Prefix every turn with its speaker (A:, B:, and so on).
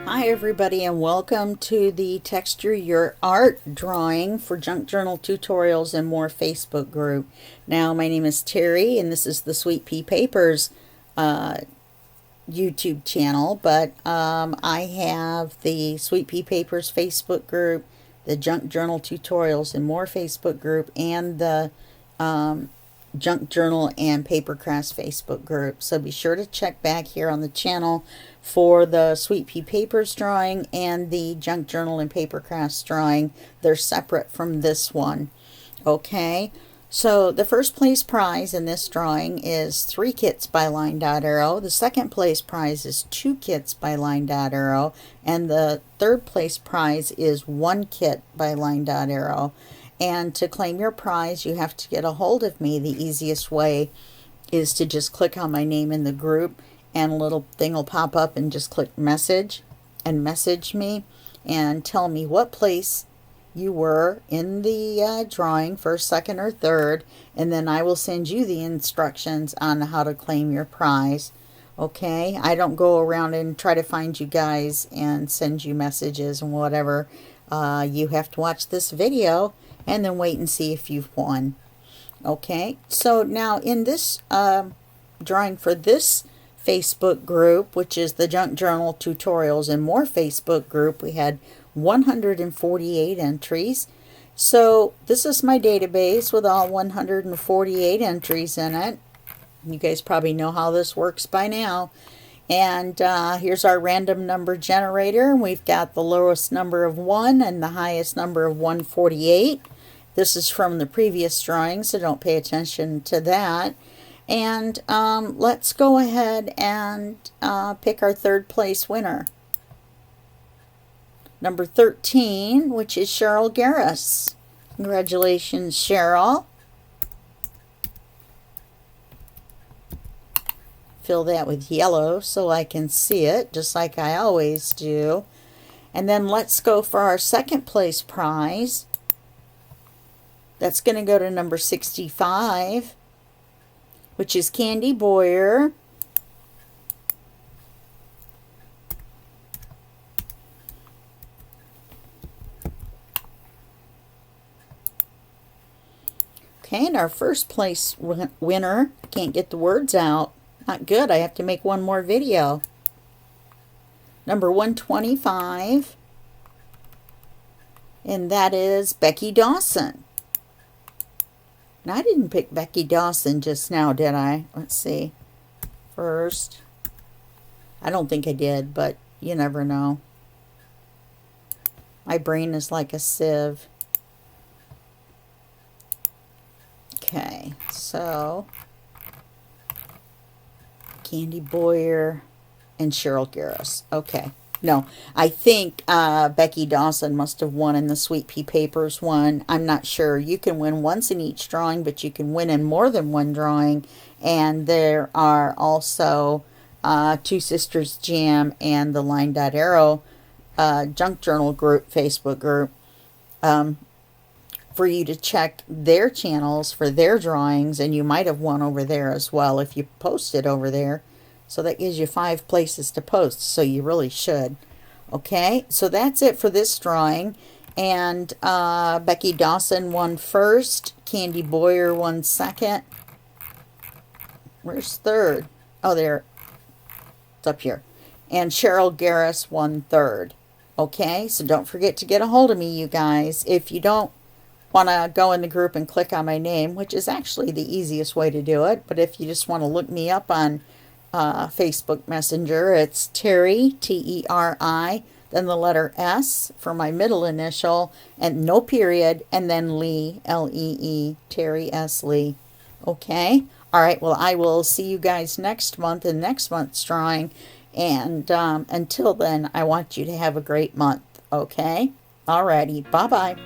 A: Hi everybody, and welcome to the Texture Your Art drawing for Junk Journal Tutorials and More Facebook group. Now my name is Terry and this is the Sweet Pea Papers YouTube channel, but I have the Sweet Pea Papers Facebook group, the Junk Journal Tutorials and More Facebook group, and the Junk Journal and Papercrafts Facebook group. So be sure to check back here on the channel for the Sweet Pea Papers drawing and the Junk Journal and Papercrafts drawing. They're separate from this one. Okay, so the first place prize in this drawing is 3 kits by LineDotArrow. The second place prize is 2 kits by LineDotArrow. And the third place prize is 1 kit by LineDotArrow. And to claim your prize, you have to get a hold of me. The easiest way is to just click on my name in the group, and a little thing will pop up, and just click message and message me and tell me what place you were in the drawing, first, second, or third, and then I will send you the instructions on how to claim your prize. Okay, I don't go around and try to find you guys and send you messages and whatever. You have to watch this video and then wait and see if you've won. Okay, so now in this drawing for this Facebook group, which is the Junk Journal Tutorials and More Facebook group, we had 148 entries. So this is my database with all 148 entries in it. You guys probably know how this works by now. And here's our random number generator. We've got the lowest number of 1 and the highest number of 148. This is from the previous drawing, so don't pay attention to that. And let's go ahead and pick our third place winner. Number 13, which is Cheryl Garris. Congratulations, Cheryl. Fill that with yellow so I can see it, just like I always do. And then let's go for our second place prize. That's going to go to number 65, which is Candy Boyer. Okay, and our first place winner, can't get the words out. Not good, I have to make one more video. Number 125, and that is Becky Dawson. Now, I didn't pick Becky Dawson just now, did I? Let's see. First. I don't think I did, but you never know. My brain is like a sieve. Okay, so Candy Boyer and Cheryl Garris. Okay. No, I think Becky Dawson must have won in the Sweet Pea Papers one. I'm not sure. You can win once in each drawing, but you can win in more than one drawing. And there are also TwoSisterJam and the LineDotArrow Junk Journal group, Facebook group, for you to check their channels for their drawings. And you might have won over there as well if you posted over there. So that gives you 5 places to post, so you really should. Okay, so that's it for this drawing. And Becky Dawson won first. Candy Boyer won second. Where's third? Oh, there. It's up here. And Cheryl Garris won third. Okay, so don't forget to get a hold of me, you guys. If you don't want to go in the group and click on my name, which is actually the easiest way to do it, but if you just want to look me up on Facebook Messenger, it's Terry, T-E-R-I, then the letter S for my middle initial, and no period, and then Lee, L-E-E, Terry S. Lee. Okay? All right, well, I will see you guys next month in next month's drawing, and until then, I want you to have a great month. Okay? All righty, bye-bye.